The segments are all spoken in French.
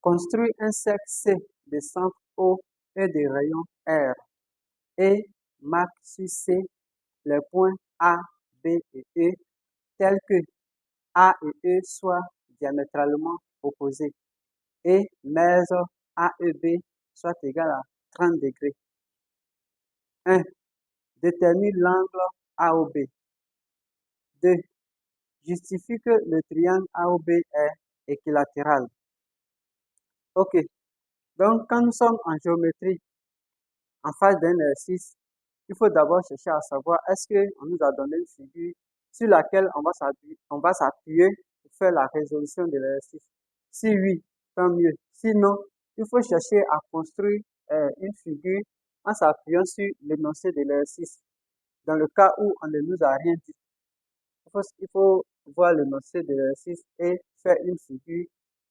Construit un cercle C de centre O et de rayon R et marque sur C les points A, B et E tels que A et E soient diamétralement opposés et mesure AEB soit égal à 30 degrés. 1. Détermine l'angle AOB. 2. Justifie que le triangle AOB est équilatéral. Ok, donc quand nous sommes en géométrie, en phase d'un exercice, il faut d'abord chercher à savoir est-ce qu'on nous a donné une figure sur laquelle on va s'appuyer pour faire la résolution de l'exercice. Si oui, tant mieux. Sinon, il faut chercher à construire une figure en s'appuyant sur l'énoncé de l'exercice. Dans le cas où on ne nous a rien dit, il faut voir l'énoncé de l'exercice et faire une figure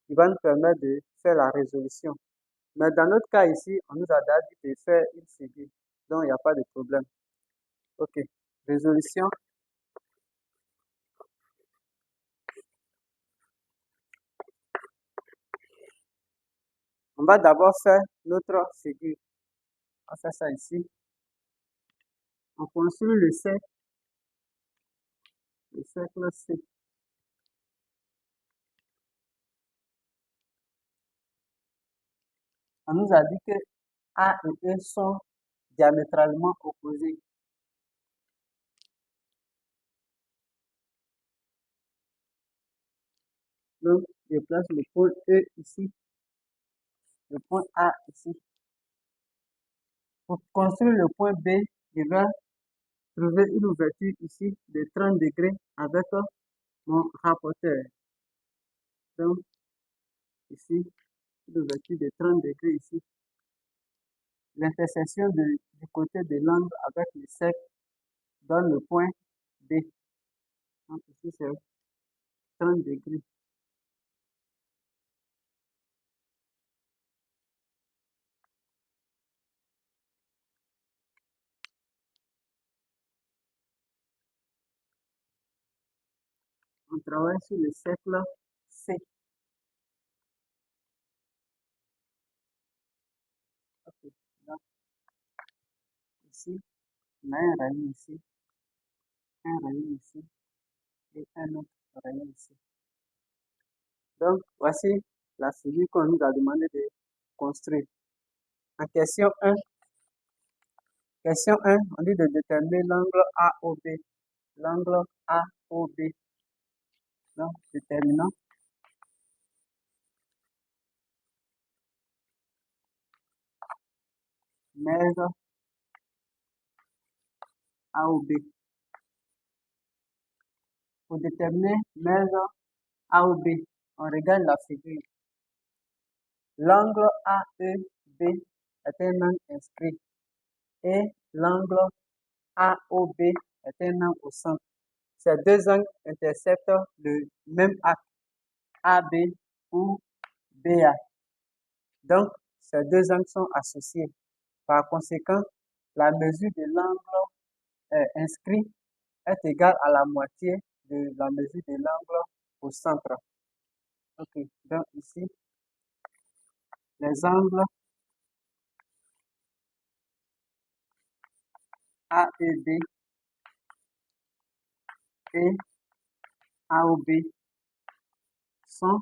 qui va nous permettre de faire la résolution. Mais dans notre cas ici, on nous a dit de faire une figure, donc il n'y a pas de problème. Ok, résolution. On va d'abord faire notre figure. On va faire ça ici. On construit le cercle C. On nous a dit que A et E sont diamétralement opposés. Donc, je place le point E ici, le point A ici. Pour construire le point B, je vais trouver une ouverture ici de 30 degrés avec mon rapporteur. Donc, ici, une ouverture de 30 degrés ici. L'intersection du côté de l'angle avec le cercle donne le point B. Donc, ici, c'est 30 degrés. On travaille sur le cercle C. Okay. Donc, ici, on a un rayon ici, un rayon ici et un autre rayon ici. Donc, voici la figure qu'on nous a demandé de construire. En question 1, on dit de déterminer l'angle AOB. L'angle AOB. Donc, déterminant mesure AOB. Pour déterminer mesure AOB, on regarde la figure. L'angle AEB est un angle inscrit et l'angle AOB est un angle au centre. Ces deux angles interceptent le même axe AB ou BA. Donc, ces deux angles sont associés. Par conséquent, la mesure de l'angle inscrit est égale à la moitié de la mesure de l'angle au centre. Ok, donc ici, les angles AEB et AOB sont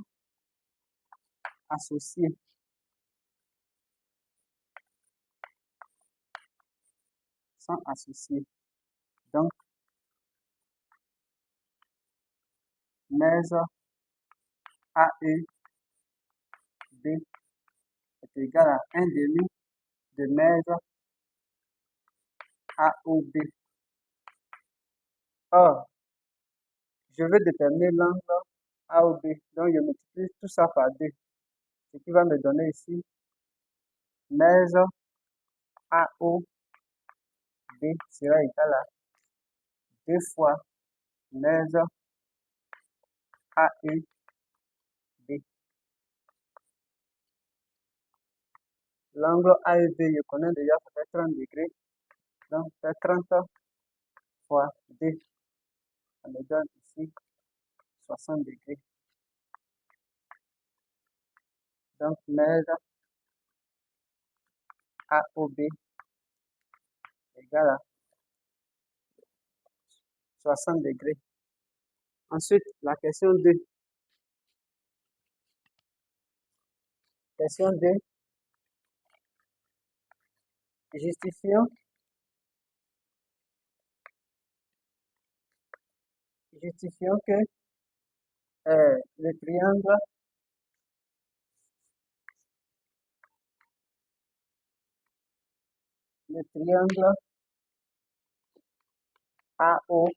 associés. Donc, mesure AEB est égal à 1 demi de mesure AOB. Or, je veux déterminer l'angle AOB. Donc, je multiplie tout ça par 2. Ce qui va me donner ici mesure AOB sera égal à 2 fois mesure AEB. L'angle AEB, je connais déjà, ça fait 30 degrés. Donc, c'est 30 fois 2. Ça me donne ici 60 degrés. Donc, mètre AOB égale à 60 degrés. Ensuite, la question 2. Question 2. Justifions que le triangle AOBE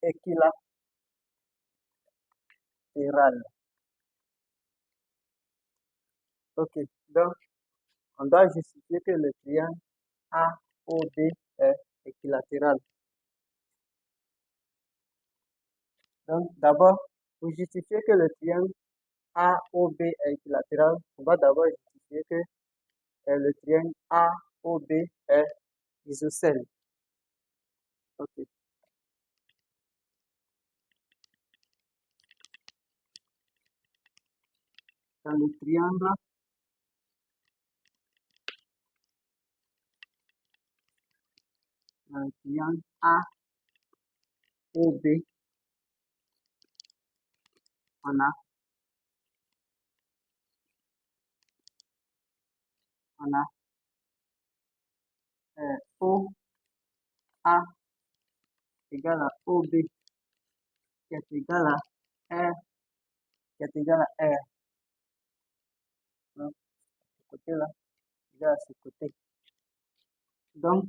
équilatéral. Ok, donc on doit justifier que le triangle AOB est équilatéral. Donc d'abord, pour justifier que le triangle AOB est équilatéral, on va d'abord justifier que le triangle AOB est isocèle. Ok. Dans le triangle AOB, on a OA égale à OB qui est égal à R qui est égal à R. Donc, ce côté-là égal à ce côté. Donc,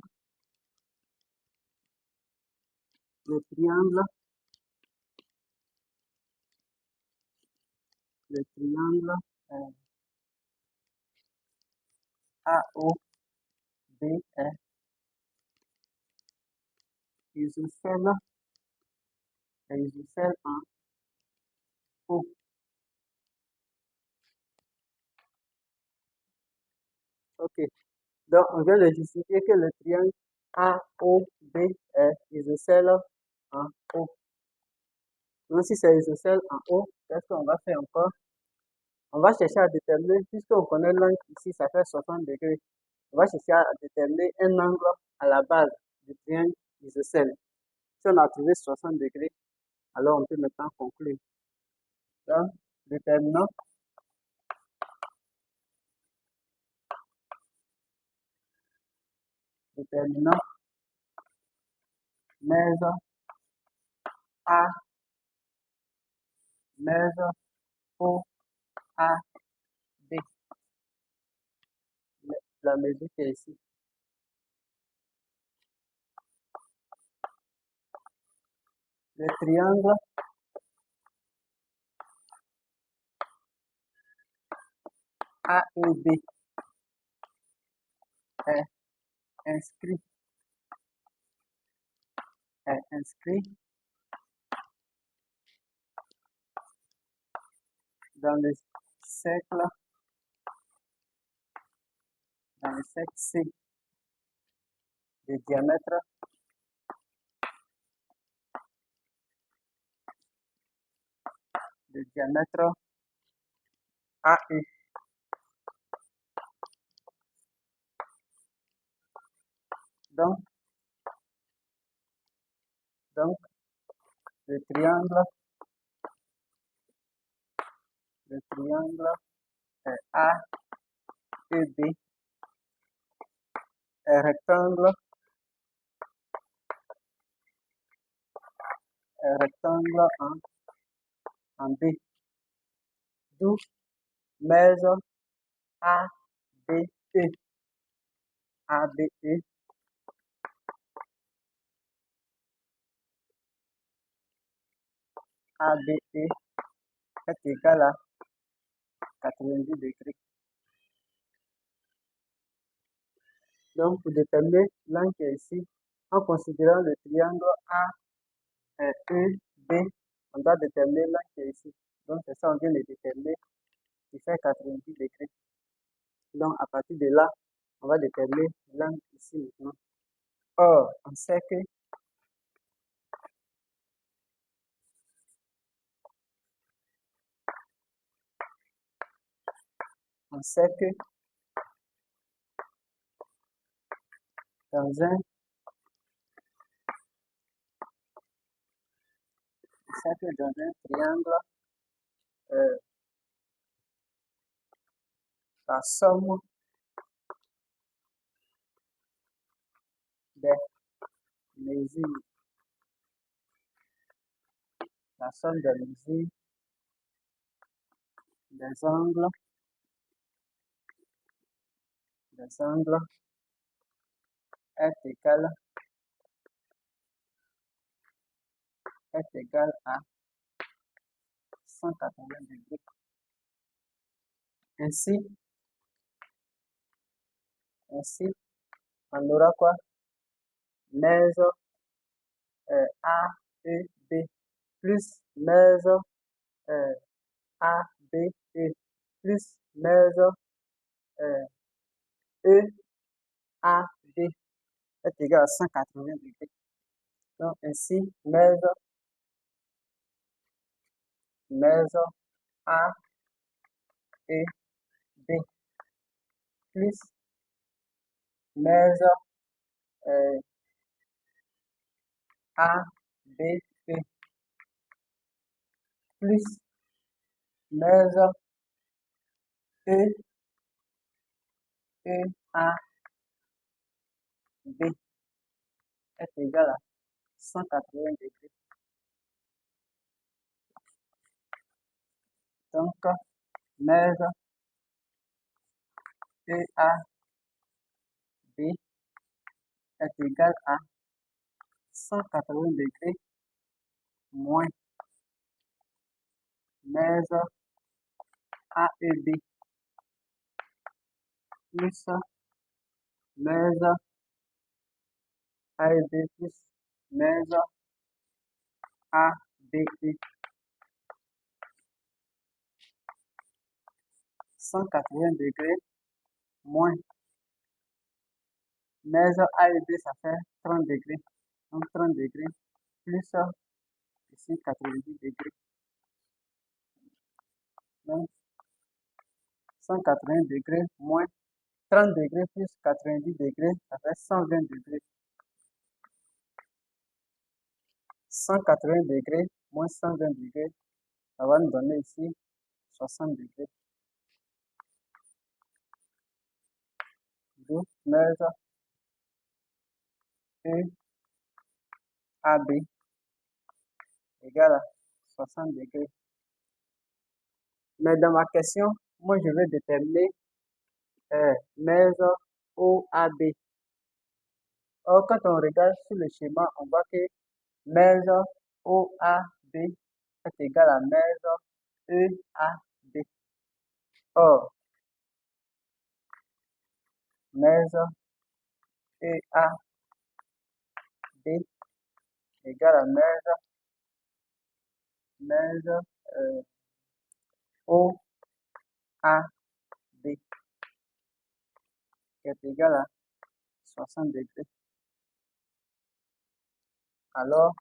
le triangle AOB est isocèle en O. Ok. Donc, on vient de justifier que le triangle AOB est isocèle en O. Donc, si c'est isocèle en O, qu'est-ce qu'on va faire encore? On va chercher à déterminer, puisqu'on connaît l'angle ici, ça fait 60 degrés. On va chercher à déterminer un angle à la base du triangle isocèle. Si on a trouvé 60 degrés, alors on peut maintenant conclure. Donc, déterminant mesure A, mesure OAB. La mesure qui est ici. Le triangle AEB est inscrit dans le cercle C de diamètre AE. Donc, le triangle AEB est rectangle en B. D'où mesure ABE est égal à 90 degrés. Donc, pour déterminer l'angle qui est ici, en considérant le triangle AEB, on doit déterminer l'angle qui est ici. Donc, c'est ça, on vient de déterminer, qui fait 90 degrés. Donc, à partir de là, on va déterminer l'angle ici maintenant. Or, on sait que On sait que dans un, on sait que dans un triangle, euh, la somme des mesures, la somme des mesures des angles est égale à 180 degrés. Ainsi, on aura quoi? Mesure A, E, B plus mesure A, B, E plus mesure E, A, D est égal à 180 degrés. Donc ainsi, mesure A, E, B plus mesure A, B, E plus mesure E, E, A, B est égal à 180 degrés. Donc, mesure E, A, B est égal à 180 degrés moins mesure A, E, B plus mesure A, E, B plus mesure A, B, E. 180 degrés moins mesure A et B, ça fait 30 degrés. Donc 30 degrés plus ici 90 degrés. Donc 180 degrés moins 30 degrés plus 90 degrés, ça fait 120 degrés. 180 degrés moins 120 degrés, ça va nous donner ici 60 degrés. Donc mesure E, AB égale à 60 degrés. Mais dans ma question, moi je vais déterminer mesure OAB. Or, quand on regarde sur le schéma, on voit que mesure OAB est égal à mesure EAB. Or, mesure EAB égale à mesure OAB qui est égal à 60 degrés. Alors,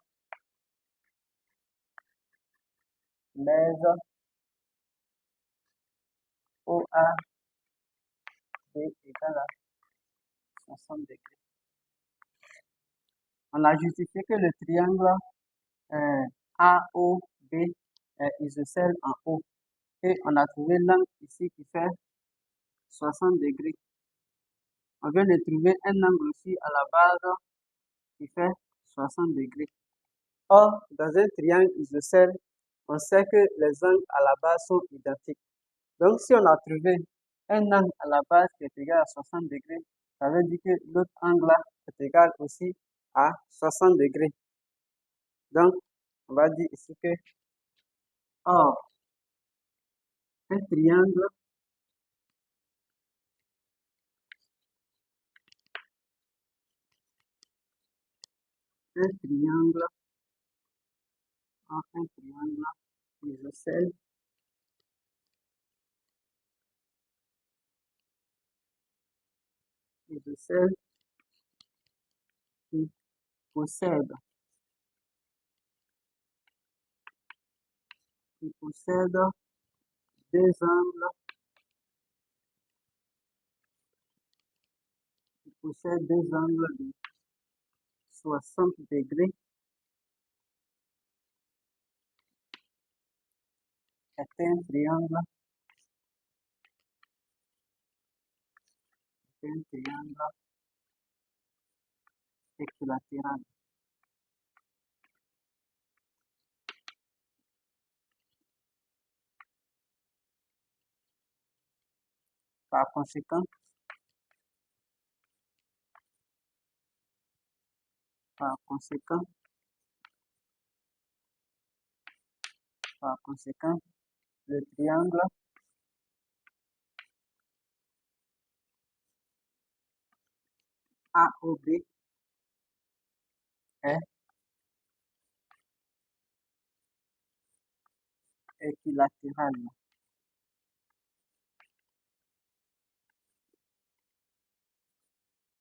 mesure OAB égale à 60 degrés. On a justifié que le triangle AOB est isocèle en O. Et on a trouvé l'angle ici qui fait 60 degrés. On vient de trouver un angle aussi à la base qui fait 60 degrés. Or, dans un triangle isocèle, on sait que les angles à la base sont identiques. Donc, si on a trouvé un angle à la base qui est égal à 60 degrés, ça veut dire que l'autre angle là est égal aussi à 60 degrés. Donc, on va dire ici que, or, un triangle isocèle qui possède deux angles possède deux angles de 60 degrés est un triangle équilatéral. Par conséquent, par conséquent, le triangle AOB est équilatéral.